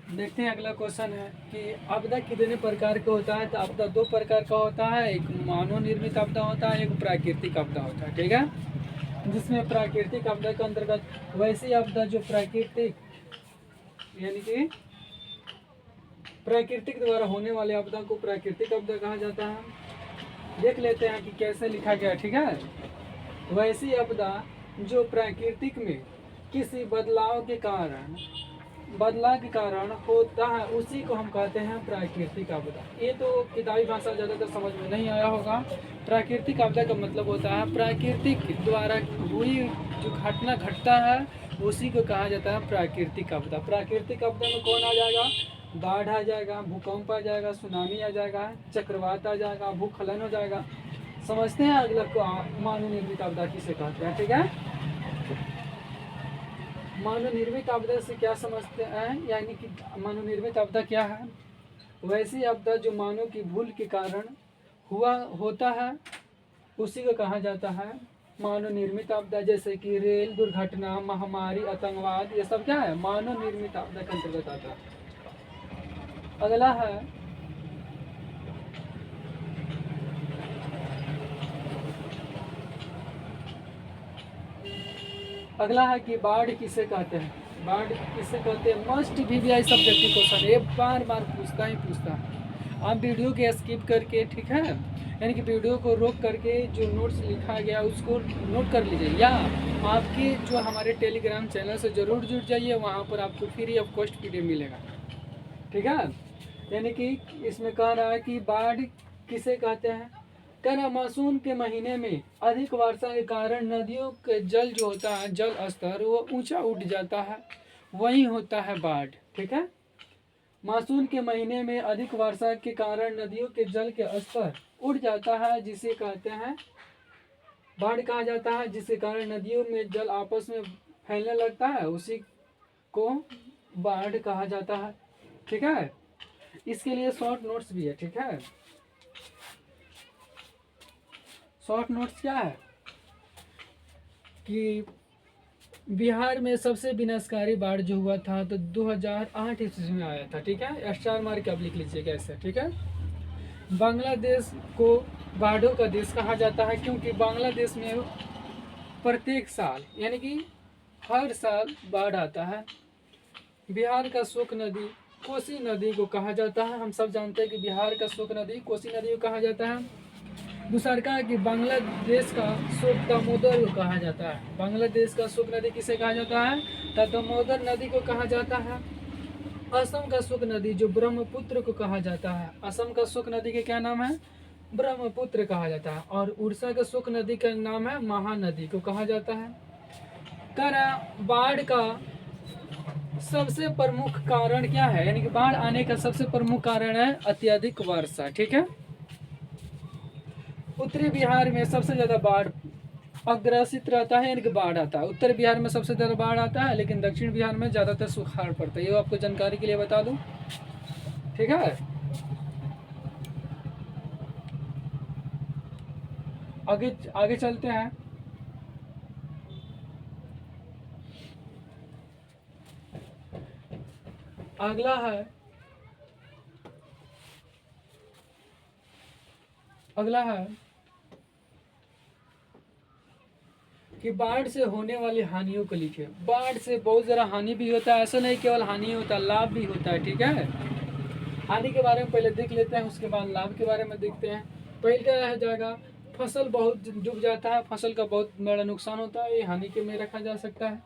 देखते हैं अगला क्वेश्चन है कि आपदा कितने प्रकार का होता है। तो आपदा दो प्रकार का होता है, एक मानव निर्मित आपदा होता है, एक प्राकृतिक आपदा होता है। ठीक है, जिसमें प्राकृतिक आपदा के अंतर्गत वैसी आपदा जो प्राकृतिक यानी कि प्राकृतिक द्वारा होने वाले आपदा को प्राकृतिक आपदा कहा जाता है। देख लेते हैं कि कैसे लिखा गया। ठीक है, वैसी आपदा जो प्राकृतिक में किसी बदलाव के कारण होता है उसी को हम कहते हैं प्राकृतिक आपदा। ये तो किताबी भाषा ज़्यादातर समझ में नहीं आया होगा। प्राकृतिक आपदा का मतलब होता है प्राकृतिक द्वारा हुई जो घटना घटता है उसी को कहा जाता है प्राकृतिक आपदा। प्राकृतिक आपदा में कौन आ जाएगा? बाढ़ आ जाएगा, भूकंप आ जाएगा, सुनामी आ जाएगा, चक्रवात आ जाएगा, भूस्खलन हो जाएगा। समझते हैं अगला को मानव निर्मित आपदा किसे कहते हैं। ठीक है, मानव निर्मित आपदा से क्या समझते हैं, यानी कि मानव निर्मित आपदा क्या है? वैसी आपदा जो मानव की भूल के कारण होता है उसी को कहा जाता है मानव निर्मित आपदा। जैसे कि रेल दुर्घटना, महामारी, आतंकवाद, ये सब क्या है? मानव निर्मित आपदा के अंतर्गत आता है। अगला है कि बाढ़ किसे कहते हैं। बाढ़ किसे कहते हैं? मस्ट भी आई सब्जेक्टिव क्वेश्चन, ये बार बार पूछता है। आप वीडियो के स्किप करके, ठीक है, यानी कि वीडियो को रोक करके जो नोट्स लिखा गया उसको नोट कर लीजिए, या आपके जो हमारे टेलीग्राम चैनल से ज़रूर जुड़ जाइए, वहाँ पर आपको फ्री ऑफ कॉस्ट पीडीएफ मिलेगा। ठीक है, यानी कि इसमें कह रहा है कि बाढ़ किसे कहते हैं। कहना मानसून के महीने में अधिक वर्षा के कारण नदियों के जल जो होता है, जल स्तर वो ऊंचा उठ जाता है, वही होता है बाढ़। ठीक है, मानसून के महीने में अधिक वर्षा के कारण नदियों के जल के स्तर उठ जाता है, जिसे कहते हैं बाढ़ कहा जाता है। जिसके कारण नदियों में जल आपस में फैलने लगता है, उसी को बाढ़ कहा जाता है। ठीक है, इसके लिए शॉर्ट नोट्स भी है। ठीक है, शॉर्ट नोट्स क्या है कि बिहार में सबसे विनाशकारी बाढ़ जो हुआ था तो 2008 ईस्वी में आया था। ठीक है, स्टार मार के आप लिख लीजिए कैसे। ठीक है, बांग्लादेश को बाढ़ों का देश कहा जाता है, क्योंकि बांग्लादेश में प्रत्येक साल यानी कि हर साल बाढ़ आता है। बिहार का शोक नदी कोसी नदी को कहा जाता है। हम सब जानते हैं कि बिहार का शोक नदी कोसी नदी को कहा जाता है। दूसरा कहा कि बांग्लादेश का शोक दामोदर को कहा जाता है। बांग्लादेश का शोक नदी किसे कहा जाता है? दामोदर नदी को कहा जाता है। असम का शोक नदी जो ब्रह्मपुत्र को कहा जाता है। असम का शोक नदी के क्या नाम है? ब्रह्मपुत्र कहा जाता है। और उड़ीसा का शोक नदी का नाम है महानदी को कहा जाता है। बाढ़ का सबसे प्रमुख कारण क्या है, यानी कि बाढ़ आने का सबसे प्रमुख कारण है अत्यधिक वर्षा। ठीक है, उत्तरी बिहार में सबसे ज्यादा बाढ़ अग्रसित रहता है, यानी कि बाढ़ आता है। उत्तर बिहार में सबसे ज्यादा बाढ़ आता है, लेकिन दक्षिण बिहार में ज्यादातर सुखाड़ पड़ता है। ये आपको जानकारी के लिए बता दूं। ठीक है, आगे आगे चलते हैं। अगला है कि बाढ़ से होने वाली हानियों को लिखे। बाढ़ से बहुत ज़्यादा हानि भी होता है, ऐसा नहीं केवल हानि होता है, लाभ भी होता है। ठीक है, हानि के बारे में पहले देख लेते हैं, उसके बाद लाभ के बारे में देखते हैं। पहले क्या रह जाएगा? फसल बहुत डूब जाता है, फसल का बहुत बड़ा नुकसान होता है, ये हानि के में रखा जा सकता है।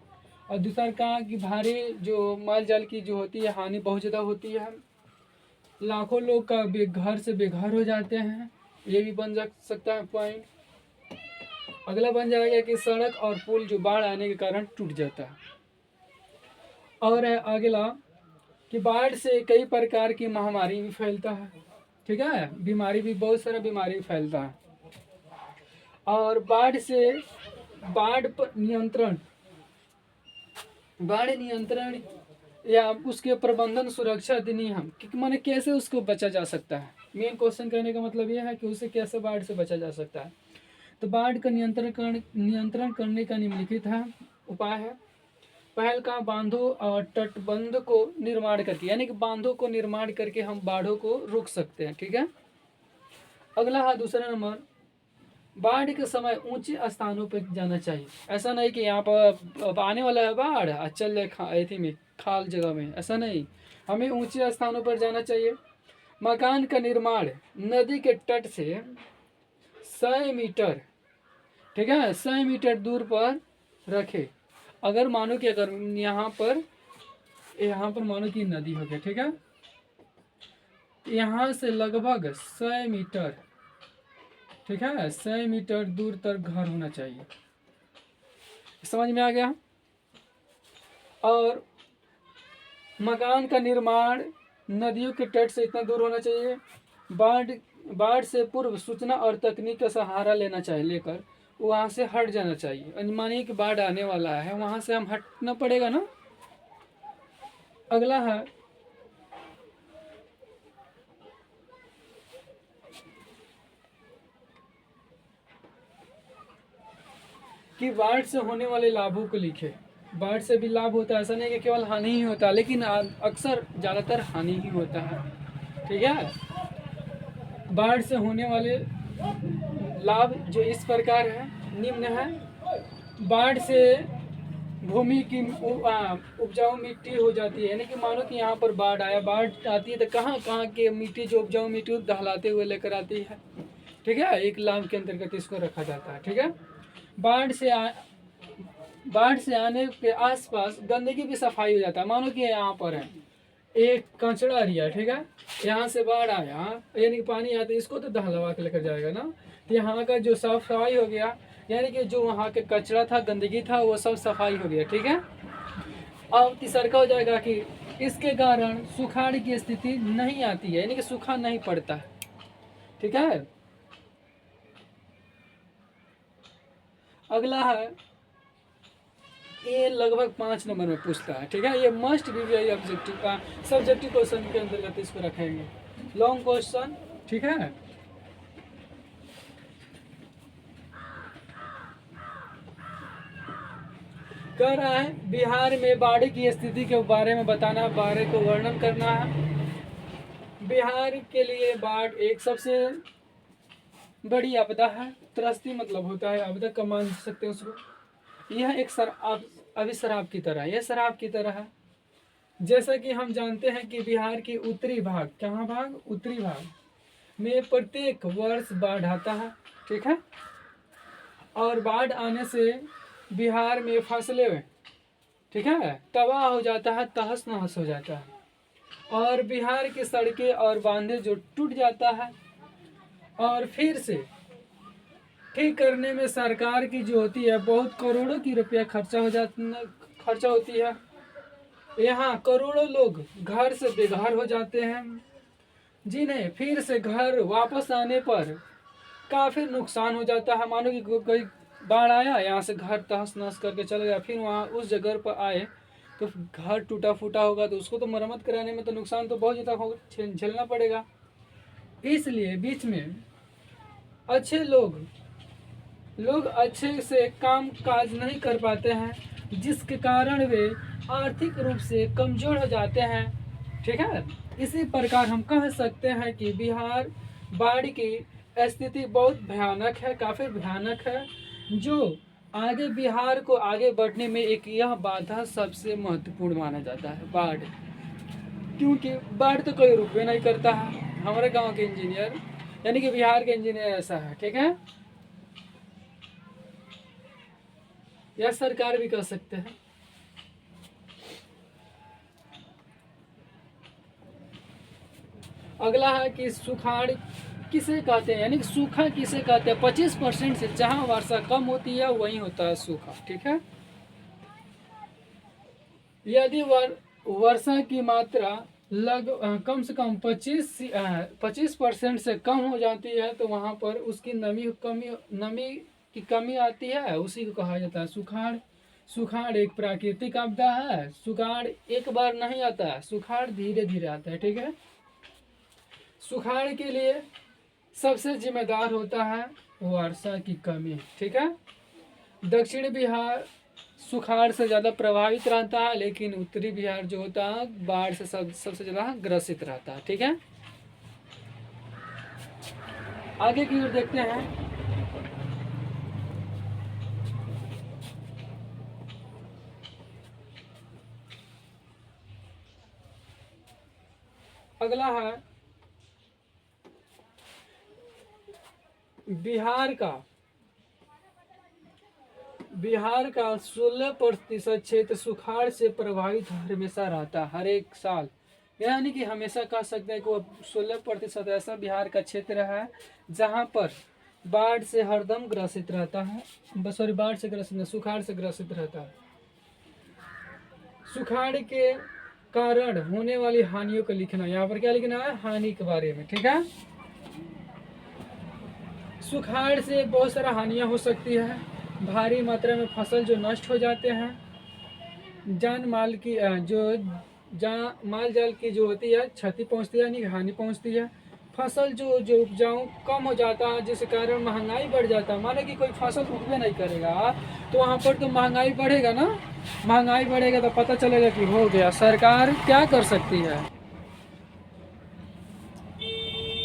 और दूसरा कहा कि भारी जो माल जाल की जो होती है हानि बहुत ज़्यादा होती है, लाखों लोग का घर से बेघर हो जाते हैं, ये भी बन जा सकता है पॉइंट। अगला बन जाएगा कि सड़क और पुल जो बाढ़ आने के कारण टूट जाता है। और है अगला कि बाढ़ से कई प्रकार की महामारी भी फैलता है। ठीक है, बीमारी भी, बहुत सारा बीमारी फैलता है। और बाढ़ पर बाढ़ नियंत्रण या उसके प्रबंधन सुरक्षा अधिनियम कि माने कैसे उसको बचा जा सकता है। मेन क्वेश्चन कहने का मतलब यह है कि उसे कैसे बाढ़ से बचा जा सकता है। तो बाढ़ का नियंत्रण करने का निम्नलिखित है उपाय है। पहल का बांधों और तटबंध को निर्माण करके, यानी कि बांधों को निर्माण करके हम बाढ़ों को रोक सकते हैं। ठीक है, अगला है दूसरा नंबर, बाढ़ के समय ऊंचे स्थानों पर जाना चाहिए। ऐसा नहीं कि यहाँ पर अब आने वाला है बाढ़, चल एथी में खाल जगह में, ऐसा नहीं, हमें ऊंचे स्थानों पर जाना चाहिए। मकान का निर्माण नदी के तट से 100 मीटर, ठीक है, 100 मीटर दूर पर रखे। अगर मानो कि अगर यहाँ पर मानो कि नदी हो गया, ठीक है, यहाँ से लगभग 100 मीटर, ठीक है, 100 मीटर दूर तक घर होना चाहिए। समझ में आ गया। और मकान का निर्माण नदियों के तट से इतना दूर होना चाहिए। बाढ़ से पूर्व सूचना और तकनीक का सहारा लेना चाहिए, लेकर वहाँ से हट जाना चाहिए। मानिए कि बाढ़ आने वाला है, वहाँ से हम हटना पड़ेगा ना। अगला है कि बाढ़ से होने वाले लाभों को लिखे। बाढ़ से भी लाभ होता है, ऐसा नहीं कि केवल हानि ही होता है, लेकिन अक्सर ज़्यादातर हानि ही होता है। ठीक है, बाढ़ से होने वाले लाभ जो इस प्रकार है, निम्न है। बाढ़ से भूमि की उपजाऊ मिट्टी हो जाती है, यानी कि मानो कि यहाँ पर बाढ़ आती है तो कहाँ कहाँ के मिट्टी, जो उपजाऊ मिट्टी दहलाते हुए लेकर आती है। ठीक है, एक लाभ के अंतर्गत इसको रखा जाता है। ठीक है, बाढ़ से आने के आसपास गंदगी भी सफाई हो जाता है। मानो कि यहाँ पर है एक कचड़ा एरिया, ठीक है, यहाँ से बाढ़ आया, यानी कि पानी आया तो इसको तो दहलवा के लेकर जाएगा ना, तो यहाँ का जो साफ सफाई हो गया, यानी कि जो वहाँ के कचरा था, गंदगी था, वो सब सफाई हो गया। ठीक है, अब तीसरा हो जाएगा कि इसके कारण सुखाड़ की स्थिति नहीं आती है, यानी कि सूखा नहीं पड़ता है। ठीक है, अगला है, ये लगभग 5 नंबर में पूछता है। ठीक है, ये मस्ट बी ऑब्जेक्टिव का सब्जेक्टिव क्वेश्चन के अंतर्गत इसको रखेंगे, लॉन्ग क्वेश्चन। ठीक है, कह रहा है बिहार में बाढ़ की स्थिति के बारे में बताना, बाढ़ को वर्णन करना है। बिहार के लिए बाढ़ एक सबसे बड़ी आपदा है। त्रस्ती मतलब होता है आपदा का, मान सकते हैं उसको। यह एक अभी शराब की तरह, यह शराब की तरह है। जैसा कि हम जानते हैं कि बिहार की उत्तरी भाग, कहाँ भाग, उत्तरी भाग में प्रत्येक वर्ष बाढ़ आता है। ठीक है, और बाढ़ आने से बिहार में फसलें, ठीक है, तबाह हो जाता है, तहस नहस हो जाता है, और बिहार की सड़कें और बांधे जो टूट जाता है, और फिर से ठीक करने में सरकार की जो होती है बहुत करोड़ों की रुपया खर्चा होती है। यहाँ करोड़ों लोग घर से बेघर हो जाते हैं, जिन्हें फिर से घर वापस आने पर काफ़ी नुकसान हो जाता है। मानो कि कोई बाढ़ आया, यहाँ से घर तहस नहस करके चला गया, फिर वहाँ उस जगह पर आए तो घर टूटा फूटा होगा, तो उसको तो मरम्मत कराने में तो नुकसान तो बहुत ज़्यादा होगा, झेलना पड़ेगा। इसलिए बीच में अच्छे लोग अच्छे से काम काज नहीं कर पाते हैं, जिसके कारण वे आर्थिक रूप से कमज़ोर हो जाते हैं। ठीक है, इसी प्रकार हम कह सकते हैं कि बिहार बाढ़ की स्थिति बहुत भयानक है, काफ़ी भयानक है, जो आगे बिहार को आगे बढ़ने में एक यह बाधा सबसे महत्वपूर्ण माना जाता है, बाढ़। क्योंकि बाढ़ तो कोई रुकवे नहीं करता है। हमारे गांव के इंजीनियर, यानी कि बिहार के इंजीनियर ऐसा है। ठीक है, या सरकार भी कह सकते हैं। अगला है कि सुखाड़ किसे कहते हैं, यानी कि सूखा किसे कहते हैं। 25% से जहां वर्षा कम होती है वहीं होता है सूखा। ठीक है, यदि वर्षा की मात्रा कम से कम 25% से कम हो जाती है तो वहां पर उसकी नमी की कमी आती है, उसी को कहा जाता है सुखाड़। सुखाड़ एक प्राकृतिक आपदा है। सुखाड़ एक बार नहीं आता है, सुखाड़ धीरे धीरे आता है। ठीक है, सुखाड़ के लिए सबसे जिम्मेदार होता है वर्षा की कमी। ठीक है, दक्षिण बिहार सुखाड़ से ज़्यादा प्रभावित रहता है, लेकिन उत्तरी बिहार जो होता है बाढ़ से सबसे ज़्यादा ग्रसित रहता है। ठीक है, आगे की ओर देखते हैं। अगला है बिहार का 16% क्षेत्र सुखाड़ से प्रभावित हमेशा रहता है, हर एक साल। यानी कि हमेशा कह सकते हैं कि वो 16% ऐसा बिहार का क्षेत्र है जहाँ पर बाढ़ से हरदम ग्रसित रहता है। सॉरी, बाढ़ से ग्रसित नहीं, सुखाड़ से ग्रसित रहता है। सुखाड़ के कारण होने वाली हानियों को लिखना, यहाँ पर क्या लिखना है, हानि के बारे में। ठीक है, सुखाड़ से बहुत सारा हानियां हो सकती है। भारी मात्रा में फसल जो नष्ट हो जाते हैं, जान माल की माल जाल की जो होती है क्षति पहुंचती है, यानी हानि पहुंचती है। फसल जो उपजाऊ कम हो जाता है, जिस कारण महंगाई बढ़ जाता है। माने कि कोई फसल उगवे नहीं करेगा तो वहाँ पर तो महंगाई बढ़ेगा ना, महंगाई बढ़ेगा तो पता चलेगा कि हो गया। सरकार क्या कर सकती है।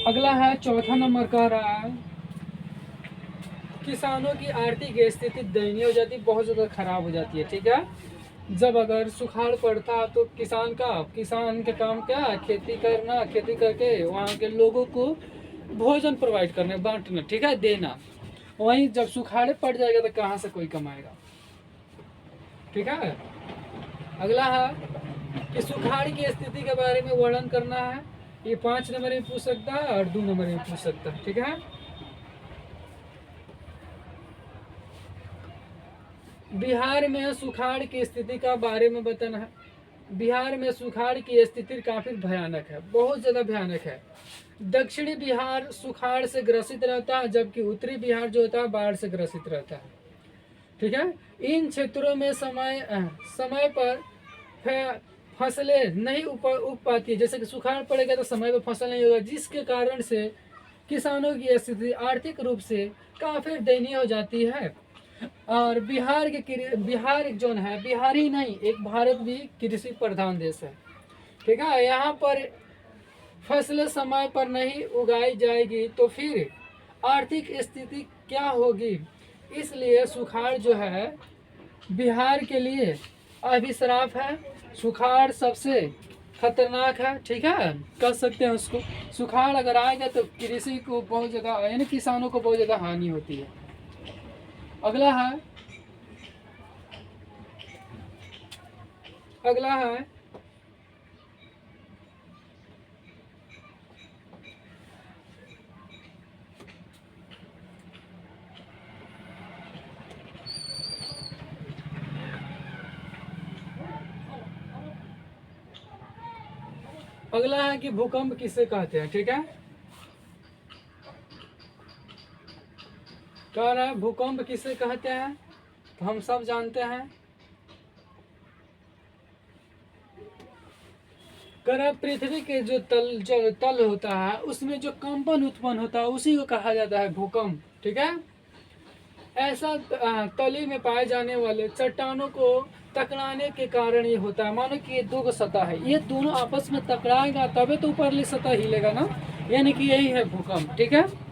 अगला है चौथा नंबर कह रहा है किसानों की आर्थिक स्थिति दयनीय हो जाती है, बहुत ज़्यादा खराब हो जाती है। ठीक है, जब अगर सुखाड़ पड़ता तो किसान के काम क्या, खेती करना, खेती करके वहाँ के लोगों को भोजन प्रोवाइड करना, बांटना, ठीक है, देना। वहीं जब सुखाड़ पड़ जाएगा तो कहाँ से कोई कमाएगा। ठीक है, अगला है कि सुखाड़ की स्थिति के बारे में वर्णन करना है। ये 5 नंबर में पूछ सकता है और 2 नंबर में पूछ सकता है। ठीक है, बिहार में सुखाड़ की स्थिति का बारे में बताना है। बिहार में सुखाड़ की स्थिति काफ़ी भयानक है, बहुत ज़्यादा भयानक है। दक्षिणी बिहार सुखाड़ से ग्रसित रहता है, जबकि उत्तरी बिहार जो होता है बाढ़ से ग्रसित रहता है। ठीक है, इन क्षेत्रों में समय पर फसलें नहीं उग पाती है। जैसे कि सुखाड़ पड़ेगा तो समय पर फसल नहीं होगा, जिसके कारण से किसानों की स्थिति आर्थिक रूप से काफ़ी दयनीय हो जाती है। और बिहार जो है, बिहार ही नहीं, एक भारत भी कृषि प्रधान देश है। ठीक है, यहाँ पर फसलें समय पर नहीं उगाई जाएगी तो फिर आर्थिक स्थिति क्या होगी। इसलिए सुखाड़ जो है बिहार के लिए अभिश्राप है। सुखाड़ सबसे खतरनाक है। ठीक है, कह सकते हैं उसको। सुखाड़ अगर आएगा तो कृषि को बहुत ज़्यादा, यानी किसानों को बहुत ज़्यादा हानि होती है। अगला है कि भूकंप किसे कहते हैं। ठीक है, कह रहा है भूकंप किसे कहते हैं, तो हम सब जानते हैं। कह पृथ्वी के जो तल होता है उसमें जो कंपन उत्पन्न होता है उसी को कहा जाता है भूकंप। ठीक है, ऐसा तली में पाए जाने वाले चट्टानों को टकराने के कारण ये होता है। मानो कि ये दो सतह है, ये दोनों आपस में टकराएगा तभी तो ऊपरली सतह हिलेगा ना, यानी कि यही है भूकंप। ठीक है,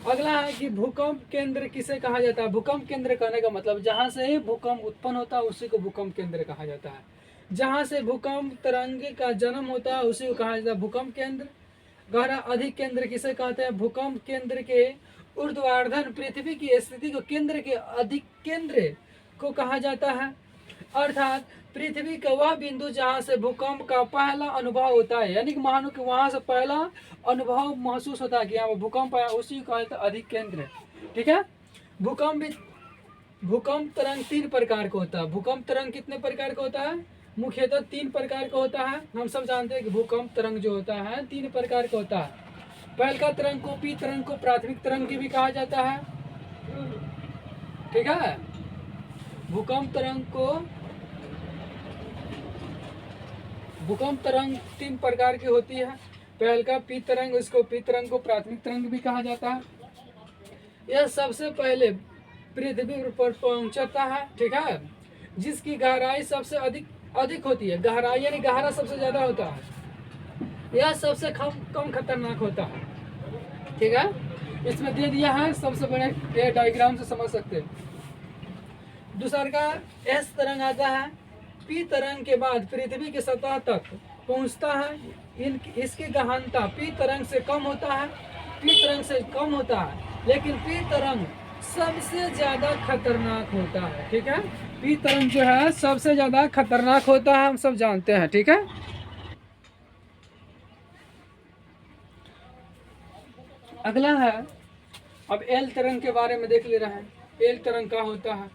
अगला है कि भूकंप केंद्र किसे कहा जाता है। भूकंप केंद्र कहने का मतलब जहाँ से भूकंप उत्पन्न होता है उसी को भूकंप केंद्र कहा जाता है। जहाँ से भूकंप तरंग का जन्म होता है उसी को कहा जाता है भूकंप केंद्र। गहरा अधिक केंद्र किसे कहते हैं। भूकंप केंद्र के ऊर्ध्वाधर पृथ्वी की स्थिति को केंद्र के अधिक केंद्र को कहा जाता है। अर्थात पृथ्वी का वह बिंदु जहाँ से भूकंप का पहला अनुभव होता है, यानी कि मानो कि वहाँ से पहला अनुभव महसूस होता है कि यहाँ भूकंप आया, उसी को कहते हैं अधिक केंद्र। ठीक है, भूकंप तरंग 3 प्रकार का होता है। भूकंप तरंग कितने प्रकार का होता है, मुख्यतः 3 प्रकार का होता है। हम सब जानते हैं कि भूकंप तरंग जो होता है 3 प्रकार का होता है। पहला तरंग को पी तरंग को प्राथमिक तरंग की भी कहा जाता है। ठीक है, भूकंप तरंग 3 प्रकार की होती है। पहला पी तरंग, इसको पी तरंग को प्राथमिक तरंग भी कहा जाता है। यह सबसे पहले पृथ्वी पर पहुंचता है, ठीक है, जिसकी गहराई सबसे अधिक अधिक होती है, गहराई यानी गहरा सबसे ज्यादा होता है, यह सबसे कम कम खतरनाक होता है, ठीक है। इसमें दे दिया है, सबसे बड़े ये डायग्राम से समझ सकते हैं। दूसरा का एस तरंग आता है, पी तरंग के बाद पृथ्वी की सतह तक पहुंचता है, इसकी गहनता पी तरंग से कम होता है, पी तरंग से कम होता है, लेकिन पी तरंग सबसे ज्यादा खतरनाक होता है, ठीक है। पी तरंग जो है सबसे ज्यादा खतरनाक होता है, हम सब जानते हैं, ठीक है। अगला है, अब एल तरंग के बारे में देख ले रहे हैं। एल तरंग क्या होता है?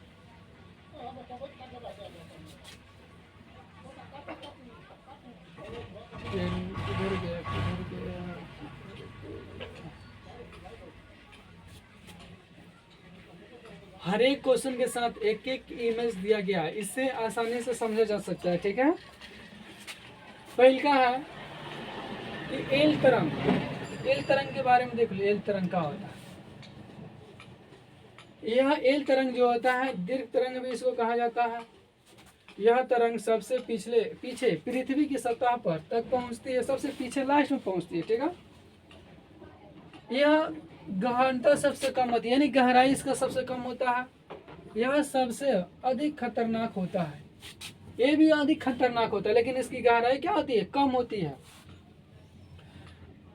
इधर गया, इधर गया। हर एक क्वेश्चन के साथ एक एक इमेज दिया गया है, इससे आसानी से समझा जा सकता है, ठीक है। पहला है कि एल तरंग। एल तरंग के बारे में देख लो, एल तरंग का होता है। यह एल तरंग जो होता है, दीर्घ तरंग भी इसको कहा जाता है। यह तरंग सबसे पीछे पृथ्वी की सतह पर तक पहुंचती है, सबसे पीछे लास्ट में पहुंचती है, ठीक है। यह गहनता सबसे कम होती है, यानी गहराई इसका सबसे कम होता है। यह सबसे अधिक खतरनाक होता है, ये भी अधिक खतरनाक होता है, लेकिन इसकी गहराई क्या होती है? कम होती है।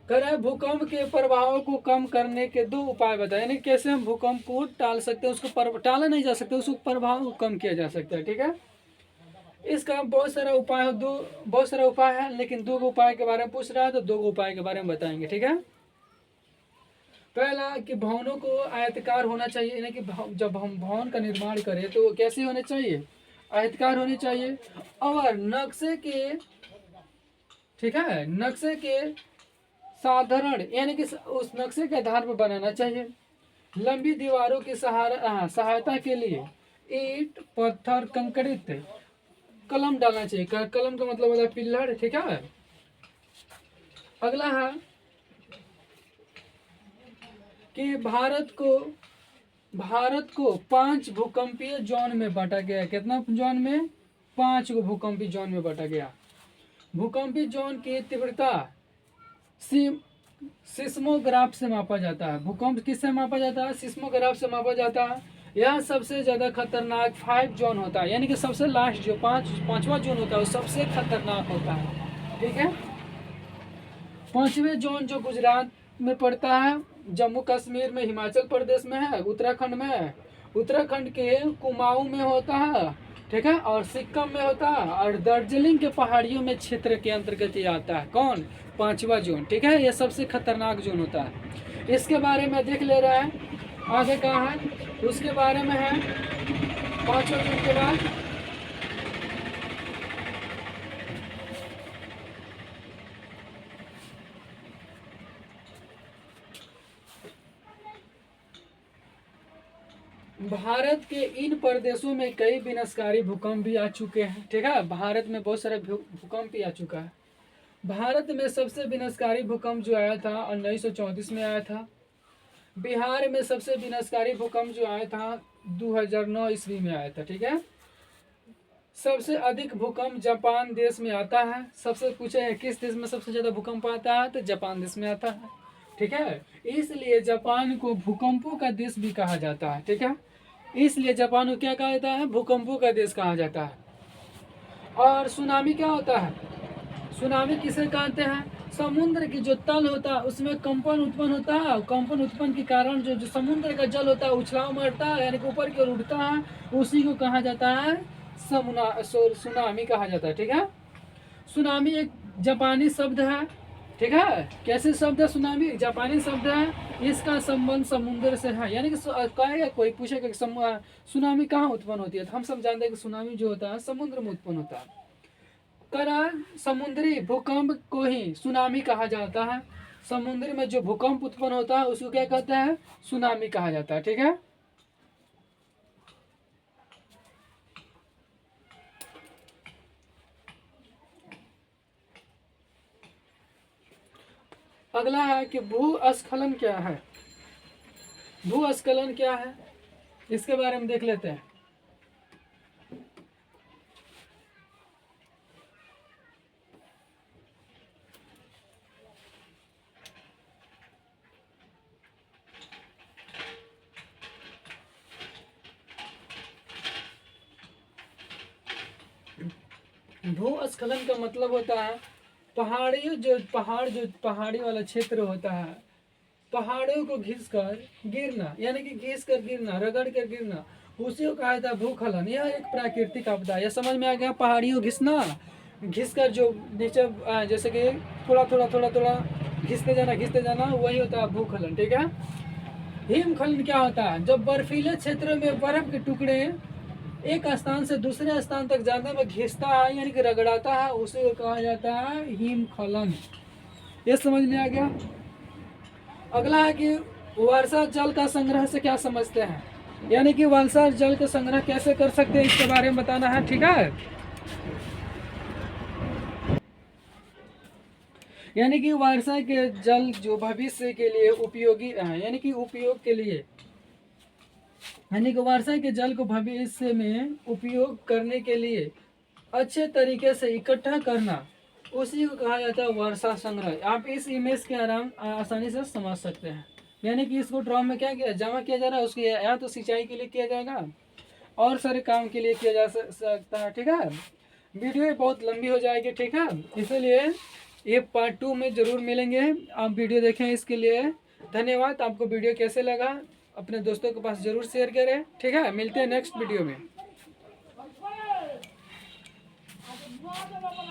करे भूकंप के प्रभाव को कम करने के दो उपाय बताए, यानी कैसे हम भूकंप को टाल सकते हैं, उसको टाला नहीं जा सकता, उसको प्रभाव को कम किया जा सकता है, ठीक है। इसका बहुत सारा उपाय है, लेकिन दो उपाय के बारे में पूछ रहा है, तो दो उपाय के बारे में बताएंगे, ठीक है। पहला कि भवनों को आयताकार होना चाहिए, यानी कि जब हम भवन का निर्माण करें तो वो कैसे होने चाहिए? आयताकार होने चाहिए। और नक्शे के, ठीक है, नक्शे के साधारण, यानी कि उस नक्शे के आधार पर बनाना चाहिए। लंबी दीवारों की सहायता के लिए ईंट, पत्थर, कंक्रीट, कलम डालना चाहिए। कलम का मतलब होता है पिल्लर, ठीक है। अगला है कि भारत को 5 भूकंपीय जोन में बांटा गया। कितना जोन में? 5 को भूकंपीय जोन में बांटा गया। भूकंपीय जोन की तीव्रता सिस्मोग्राफ से मापा जाता है। भूकंप किससे मापा जाता है? सिस्मोग्राफ से मापा जाता है। यह सबसे ज्यादा खतरनाक 5 जोन होता है, यानी कि सबसे लास्ट जो पांचवा जोन होता है वो सबसे खतरनाक होता है, ठीक है। 5वें जोन जो गुजरात में पड़ता है, जम्मू कश्मीर में, हिमाचल प्रदेश में है, उत्तराखंड में है, उत्तराखंड के कुमाऊं में होता है, ठीक है, और सिक्किम में होता है, और दार्जिलिंग के पहाड़ियों में क्षेत्र के अंतर्गत ये आता है। कौन? 5वां जोन, ठीक है। ये सबसे खतरनाक जोन होता है। इसके बारे में देख ले रहा है, आगे कहाँ है उसके बारे में है 5वां जोन के बाद। भारत के इन प्रदेशों में कई विनाशकारी भूकंप भी आ चुके हैं, ठीक है। भारत में बहुत सारे भूकंप भी आ चुका है। भारत में सबसे विनाशकारी भूकंप जो आया था 1934 में आया था। बिहार में सबसे विनाशकारी भूकंप जो आया था 2009 ईस्वी में आया था, ठीक है। सबसे अधिक भूकंप जापान देश में आता है। सबसे पूछे है किस देश में सबसे ज्यादा भूकंप आता है, तो जापान देश में आता है, ठीक है। इसलिए जापान को भूकंपों का देश भी कहा जाता है, ठीक है। इसलिए जापान को क्या कहा जाता है? भूकंपों का देश कहा जाता है। और सुनामी क्या होता है? सुनामी किसे कहते हैं? समुद्र की जो तल होता है उसमें कंपन उत्पन्न होता है, कंपन उत्पन्न के कारण जो समुद्र का जल होता है उछलाव मारता है, यानी कि ऊपर की ओर उठता है, उसी को कहा जाता है सुनामी कहा जाता है, ठीक है। सुनामी एक जापानी शब्द है, ठीक है। कैसे शब्द है? सुनामी जापानी शब्द है, इसका संबंध समुद्र से है, यानी कि कहेगा कोई पूछेगा कि सुनामी कहाँ उत्पन्न होती है, तो हम सब जानते हैं कि सुनामी जो होता है समुद्र में उत्पन्न होता है। करार समुद्री भूकंप को ही सुनामी कहा जाता है। समुद्र में जो भूकंप उत्पन्न होता है उसको क्या कहते हैं? सुनामी कहा जाता है, ठीक है। अगला है कि भूस्खलन क्या है? भूस्खलन क्या है? इसके बारे में देख लेते हैं। भूस्खलन का मतलब होता है पहाड़ी वाला क्षेत्र होता है, पहाड़ों को घिसकर गिरना, यानी कि घिस कर गिरना, रगड़ कर गिरना, उसी को कहा जाता है भूस्खलन। यह एक प्राकृतिक आपदा है। यह समझ में आ गया? पहाड़ियों घिसना, घिस कर जो नीचे जैसे कि थोड़ा थोड़ा थोड़ा थोड़ा घिसते जाना, वही होता है भूस्खलन। ठीक है। हिमस्खलन क्या होता है? जब बर्फीले क्षेत्रों में बर्फ के टुकड़े एक स्थान से दूसरे स्थान तक जाने में घिसता है, यानी कि रगड़ाता है, उसे कहा जाता है हिमस्खलन। ये समझ में आ गया? अगला है कि वर्षा जल का संग्रह से क्या समझते हैं, यानी कि वर्षा जल का संग्रह कैसे कर सकते हैं, इसके बारे में बताना है। ठीक है। यानी कि वर्षा के जल जो भविष्य के लिए उपयोगी है, यानी कि उपयोग के लिए, यानी कि वर्षा के जल को भविष्य में उपयोग करने के लिए अच्छे तरीके से इकट्ठा करना, उसी को कहा जाता है वर्षा संग्रह। आप इस इमेज के आसानी से समझ सकते हैं। यानी कि इसको ड्रम में क्या किया, जमा किया जा रहा है, उसकी या तो सिंचाई के लिए किया जाएगा और सारे काम के लिए किया जा सकता है। ठीक है। वीडियो बहुत लंबी हो जाएगी। ठीक है। इसलिए ये पार्ट 2 में ज़रूर मिलेंगे। आप वीडियो देखें। इसके लिए धन्यवाद। आपको वीडियो कैसे लगा अपने दोस्तों के पास ज़रूर शेयर करें। ठीक है। मिलते हैं नेक्स्ट वीडियो में।